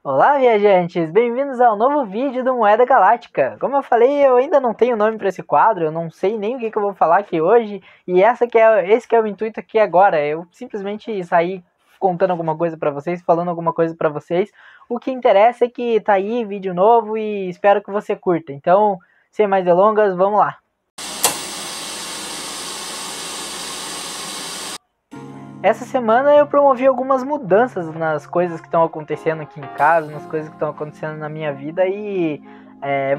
Olá, viajantes! Bem-vindos ao novo vídeo do Moeda Galáctica. Como eu falei, eu ainda não tenho nome para esse quadro, eu não sei nem o que eu vou falar aqui hoje, e esse que é o intuito aqui agora. Eu simplesmente saí contando alguma coisa para vocês, falando alguma coisa para vocês. O que interessa é que tá aí vídeo novo e espero que você curta. Então, sem mais delongas, vamos lá! Essa semana eu promovi algumas mudanças nas coisas que estão acontecendo aqui em casa, nas coisas que estão acontecendo na minha vida e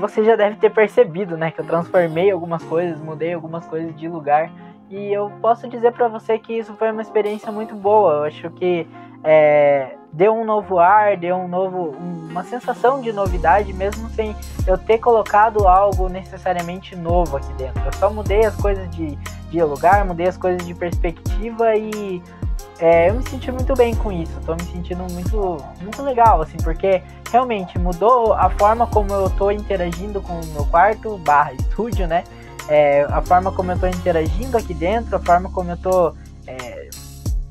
você já deve ter percebido, né, que eu transformei algumas coisas, mudei algumas coisas de lugar e eu posso dizer pra você que isso foi uma experiência muito boa. Eu acho que deu um novo ar, deu uma sensação de novidade, mesmo sem eu ter colocado algo necessariamente novo aqui dentro. Eu só mudei as coisas de lugar, mudei as coisas de perspectiva e eu me senti muito bem com isso. Tô me sentindo muito legal, assim, porque realmente mudou a forma como eu tô interagindo com o meu quarto / estúdio, né? A forma como eu tô interagindo aqui dentro, a forma como eu tô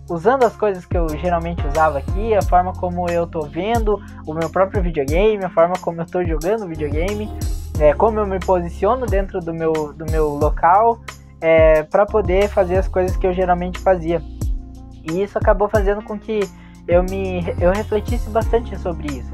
usando as coisas que eu geralmente usava aqui, a forma como eu tô vendo o meu próprio videogame, a forma como eu tô jogando videogame, como eu me posiciono dentro do meu local, para poder fazer as coisas que eu geralmente fazia. E isso acabou fazendo com que eu refletisse bastante sobre isso,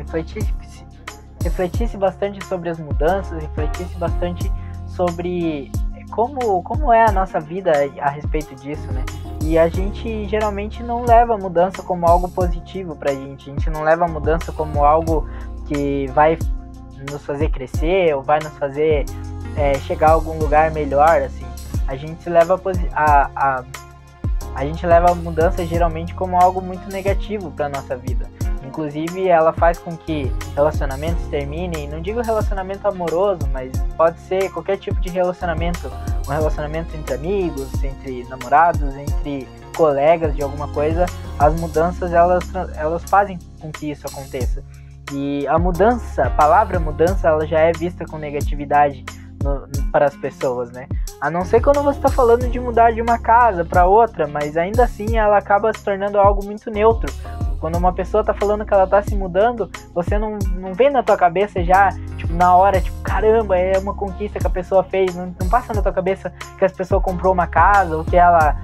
refletisse bastante sobre as mudanças, refletisse bastante sobre como é a nossa vida a respeito disso, né? E a gente geralmente não leva a mudança como algo positivo pra gente, a gente não leva a mudança como algo que vai nos fazer crescer ou vai nos fazer chegar a algum lugar melhor, assim. A gente leva a mudança geralmente como algo muito negativo para nossa vida. Inclusive, ela faz com que relacionamentos terminem. Não digo relacionamento amoroso, mas pode ser qualquer tipo de relacionamento. Um relacionamento entre amigos, entre namorados, entre colegas de alguma coisa. As mudanças, elas fazem com que isso aconteça. E a palavra mudança, ela já é vista com negatividade para as pessoas, né? A não ser quando você está falando de mudar de uma casa para outra, mas ainda assim ela acaba se tornando algo muito neutro. Quando uma pessoa está falando que ela está se mudando, você não vem na tua cabeça já, tipo, na hora, tipo, caramba, é uma conquista que a pessoa fez. Não passa na tua cabeça que a pessoa comprou uma casa ou que ela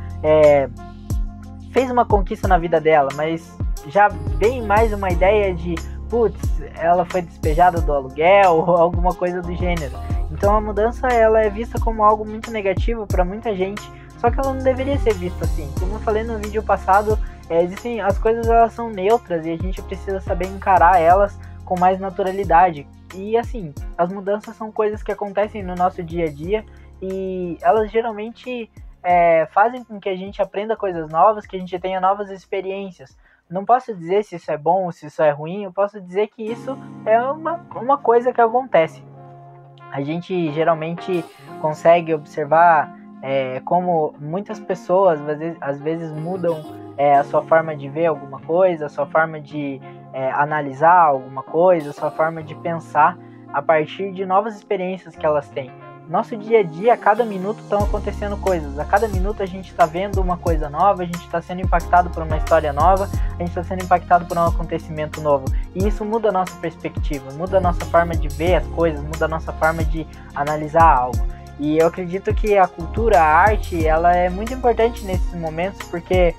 fez uma conquista na vida dela, mas já vem mais uma ideia de, putz, ela foi despejada do aluguel ou alguma coisa do gênero. Então a mudança, ela é vista como algo muito negativo para muita gente, só que ela não deveria ser vista assim. Como eu falei no vídeo passado, as coisas, elas são neutras e a gente precisa saber encarar elas com mais naturalidade. E assim, as mudanças são coisas que acontecem no nosso dia a dia e elas geralmente fazem com que a gente aprenda coisas novas, que a gente tenha novas experiências. Não posso dizer se isso é bom ou se isso é ruim, eu posso dizer que isso é uma coisa que acontece. A gente geralmente consegue observar como muitas pessoas às vezes mudam a sua forma de ver alguma coisa, a sua forma de analisar alguma coisa, a sua forma de pensar a partir de novas experiências que elas têm. Nosso dia a dia, a cada minuto estão acontecendo coisas, a cada minuto a gente está vendo uma coisa nova, a gente está sendo impactado por uma história nova, a gente está sendo impactado por um acontecimento novo. E isso muda a nossa perspectiva, muda a nossa forma de ver as coisas, muda a nossa forma de analisar algo. E eu acredito que a cultura, a arte, ela é muito importante nesses momentos, porque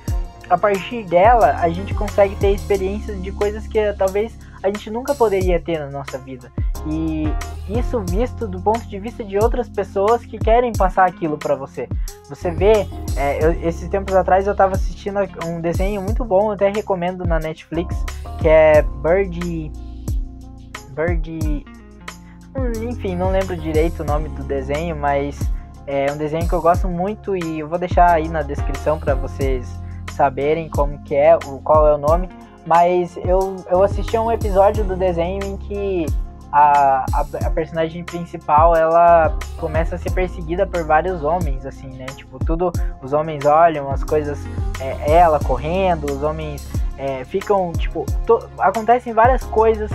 a partir dela a gente consegue ter experiências de coisas que talvez a gente nunca poderia ter na nossa vida. E isso visto do ponto de vista de outras pessoas que querem passar aquilo para você. Você vê, esses tempos atrás eu estava assistindo um desenho muito bom, eu até recomendo na Netflix, que é Bird, enfim, não lembro direito o nome do desenho, mas é um desenho que eu gosto muito e eu vou deixar aí na descrição para vocês saberem qual é o nome. Mas eu assisti a um episódio do desenho em que a personagem principal, ela começa a ser perseguida por vários homens, assim, né? Tipo, os homens olham as coisas, ela correndo, os homens ficam, tipo, acontecem várias coisas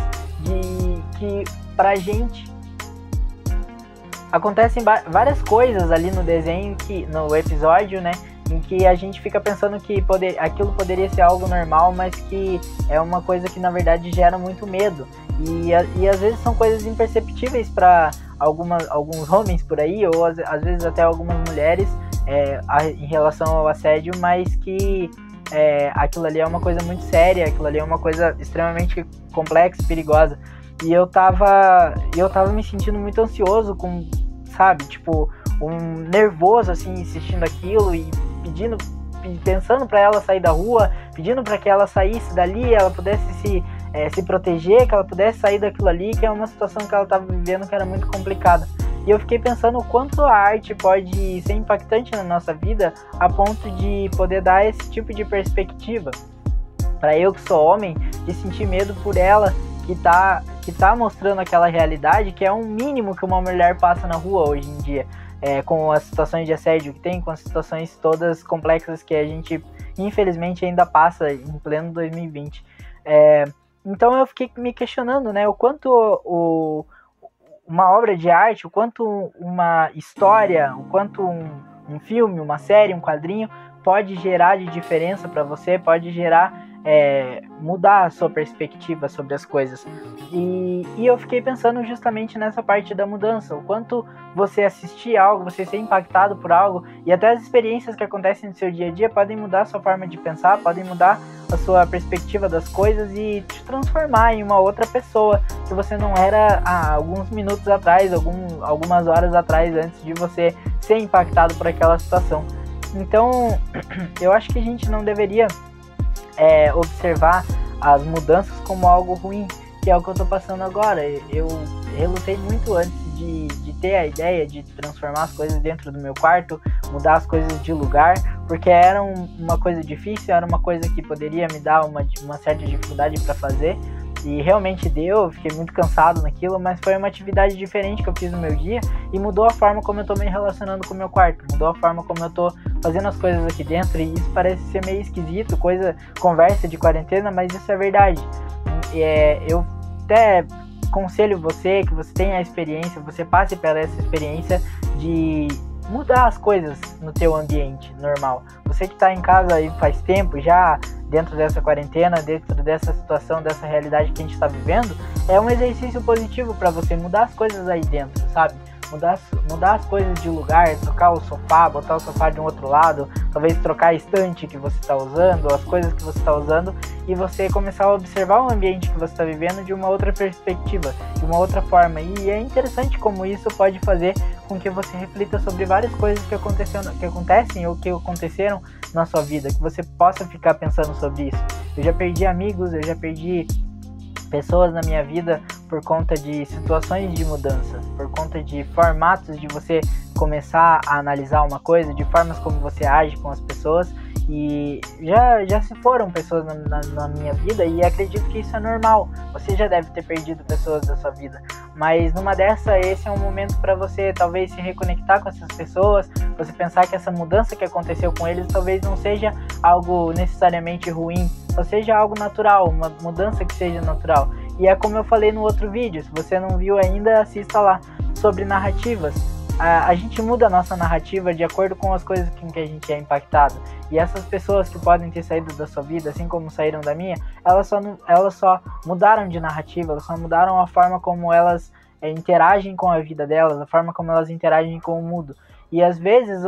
que pra gente... Acontecem várias coisas ali no desenho, no episódio, né? em que a gente fica pensando que aquilo poderia ser algo normal, mas que é uma coisa que na verdade gera muito medo. E às vezes são coisas imperceptíveis para alguns homens por aí, ou às vezes até algumas mulheres, em relação ao assédio, mas que aquilo ali é uma coisa muito séria, aquilo ali é uma coisa extremamente complexa, perigosa. E eu tava me sentindo muito ansioso, sabe, tipo, nervoso, assim, assistindo aquilo e pensando para ela sair da rua, pedindo para que ela saísse dali, ela pudesse se proteger, que ela pudesse sair daquilo ali, que é uma situação que ela estava vivendo que era muito complicada. E eu fiquei pensando o quanto a arte pode ser impactante na nossa vida a ponto de poder dar esse tipo de perspectiva. Para eu que sou homem, de sentir medo por ela, que tá mostrando aquela realidade, que é um mínimo que uma mulher passa na rua hoje em dia, com as situações de assédio que tem, com as situações todas complexas que a gente infelizmente ainda passa em pleno 2020. Então eu fiquei me questionando, né, o quanto uma obra de arte, o quanto uma história, o quanto um filme, uma série, um quadrinho pode gerar de diferença para você, pode gerar, mudar a sua perspectiva sobre as coisas. E eu fiquei pensando justamente nessa parte da mudança, o quanto você assistir algo, você ser impactado por algo, e até as experiências que acontecem no seu dia a dia podem mudar a sua forma de pensar, podem mudar a sua perspectiva das coisas e te transformar em uma outra pessoa que você não era há alguns minutos atrás, algumas horas atrás, antes de você ser impactado por aquela situação. Então, eu acho que a gente não deveria observar as mudanças como algo ruim, que é o que eu tô passando agora. Eu relutei muito antes de ter a ideia de transformar as coisas dentro do meu quarto, mudar as coisas de lugar, porque era uma coisa difícil, era uma coisa que poderia me dar uma certa dificuldade para fazer, e realmente deu, eu fiquei muito cansado naquilo, mas foi uma atividade diferente que eu fiz no meu dia e mudou a forma como eu tô me relacionando com o meu quarto, mudou a forma como eu tô fazendo as coisas aqui dentro, e isso parece ser meio esquisito, conversa de quarentena, mas isso é verdade. Eu até aconselho você, que você tenha a experiência, você passe pela essa experiência de mudar as coisas no teu ambiente normal. Você que está em casa aí faz tempo já, dentro dessa quarentena, dentro dessa situação, dessa realidade que a gente está vivendo, é um exercício positivo para você mudar as coisas aí dentro, sabe? Mudar as coisas de lugar, trocar o sofá, botar o sofá de um outro lado, talvez trocar a estante que você está usando, as coisas que você está usando, e você começar a observar o ambiente que você está vivendo de uma outra perspectiva, de uma outra forma. E é interessante como isso pode fazer com que você reflita sobre várias coisas que acontecem ou que aconteceram na sua vida, que você possa ficar pensando sobre isso. Eu já perdi amigos, eu já perdi pessoas na minha vida por conta de situações de mudança, por conta de formatos de você começar a analisar uma coisa, de formas como você age com as pessoas, e já se foram pessoas na minha vida, e acredito que isso é normal. Você já deve ter perdido pessoas da sua vida, mas numa dessa, esse é um momento para você talvez se reconectar com essas pessoas, você pensar que essa mudança que aconteceu com eles talvez não seja algo necessariamente ruim, só seja algo natural, uma mudança que seja natural. E é como eu falei no outro vídeo, se você não viu ainda, assista lá, sobre narrativas. A gente muda a nossa narrativa de acordo com as coisas com que a gente é impactado. E essas pessoas que podem ter saído da sua vida, assim como saíram da minha, elas só mudaram de narrativa, elas só mudaram a forma como elas interagem com a vida delas, a forma como elas interagem com o mundo. E às vezes,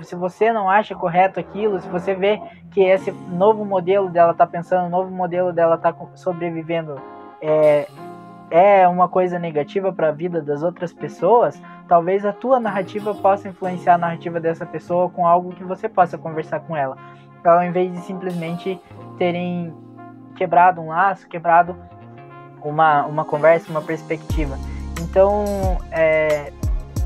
se você não acha correto aquilo, se você vê que esse novo modelo dela tá pensando, o novo modelo dela tá sobrevivendo, é uma coisa negativa para a vida das outras pessoas, talvez a tua narrativa possa influenciar a narrativa dessa pessoa com algo que você possa conversar com ela, ao invés de simplesmente terem quebrado um laço, quebrado uma conversa, uma perspectiva. Então,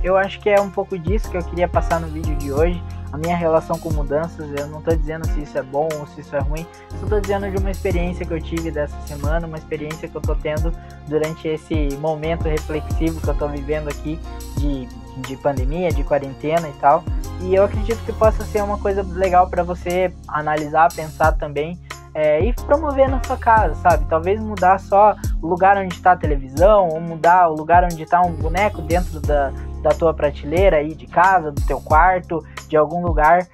eu acho que é um pouco disso que eu queria passar no vídeo de hoje. A minha relação com mudanças, eu não estou dizendo se isso é bom ou se isso é ruim, só estou dizendo de uma experiência que eu tive dessa semana, uma experiência que eu estou tendo durante esse momento reflexivo que eu estou vivendo aqui de pandemia, de quarentena e tal. E eu acredito que possa ser uma coisa legal para você analisar, pensar também, e promover na sua casa, sabe? Talvez mudar só o lugar onde está a televisão, ou mudar o lugar onde está um boneco dentro da tua prateleira aí de casa, do teu quarto, de algum lugar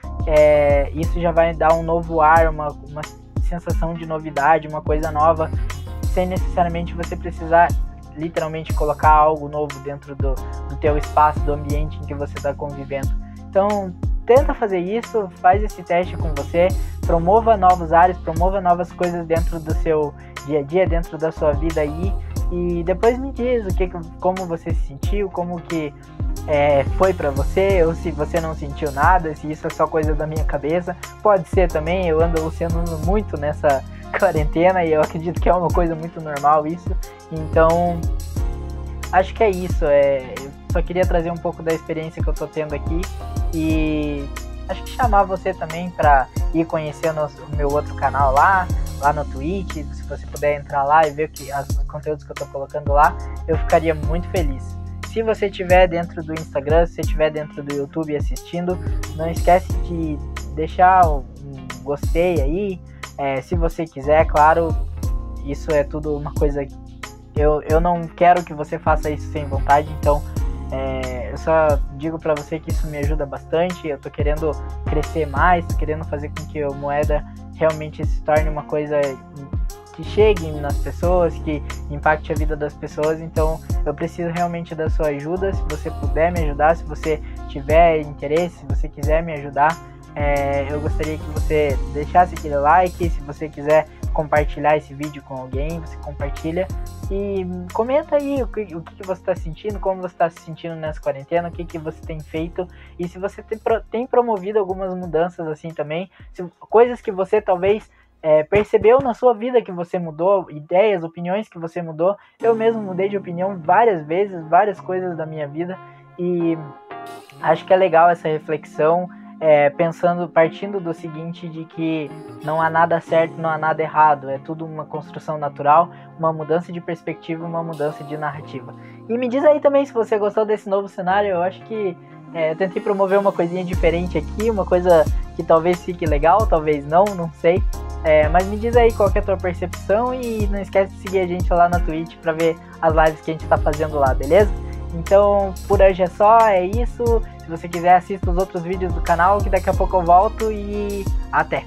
isso já vai dar um novo ar, uma sensação de novidade, uma coisa nova, sem necessariamente você precisar literalmente colocar algo novo dentro do teu espaço, do ambiente em que você está convivendo. Então, tenta fazer isso, faz esse teste com você, promova novos ares, promova novas coisas dentro do seu dia a dia, dentro da sua vida aí, e depois me diz como você se sentiu, como que foi pra você, ou se você não sentiu nada, se isso é só coisa da minha cabeça. Pode ser também, eu ando alucinando muito nessa quarentena e eu acredito que é uma coisa muito normal isso. Então, acho que é isso. Eu só queria trazer um pouco da experiência que eu tô tendo aqui e acho que chamar você também pra ir conhecer o meu outro canal lá no Twitch. Se você puder entrar lá e ver os conteúdos que eu tô colocando lá, eu ficaria muito feliz. Se você estiver dentro do Instagram, se você estiver dentro do YouTube assistindo, não esquece de deixar um gostei aí. Se você quiser, claro, isso é tudo uma coisa que eu não quero que você faça isso sem vontade, então eu só digo pra você que isso me ajuda bastante. Eu tô querendo crescer mais, tô querendo fazer com que o Moeda realmente se torne uma coisa que chegue nas pessoas, que impacte a vida das pessoas. Então eu preciso realmente da sua ajuda. Se você puder me ajudar, se você tiver interesse, se você quiser me ajudar, eu gostaria que você deixasse aquele like. Se você quiser compartilhar esse vídeo com alguém, você compartilha e comenta aí o que você está sentindo, como você está se sentindo nessa quarentena, o que você tem feito, e se você tem promovido algumas mudanças assim também, coisas que você talvez percebeu na sua vida que você mudou, ideias, opiniões que você mudou. Eu mesmo mudei de opinião várias vezes, várias coisas da minha vida, e acho que é legal essa reflexão, partindo do seguinte, de que não há nada certo, não há nada errado, é tudo uma construção natural, uma mudança de perspectiva, uma mudança de narrativa. E me diz aí também se você gostou desse novo cenário. Eu acho que eu tentei promover uma coisinha diferente aqui, uma coisa que talvez fique legal, talvez não sei. Mas me diz aí qual que é a tua percepção, e não esquece de seguir a gente lá na Twitch pra ver as lives que a gente tá fazendo lá, beleza? Então, por hoje é só, é isso. Se você quiser, assista os outros vídeos do canal, que daqui a pouco eu volto, e até!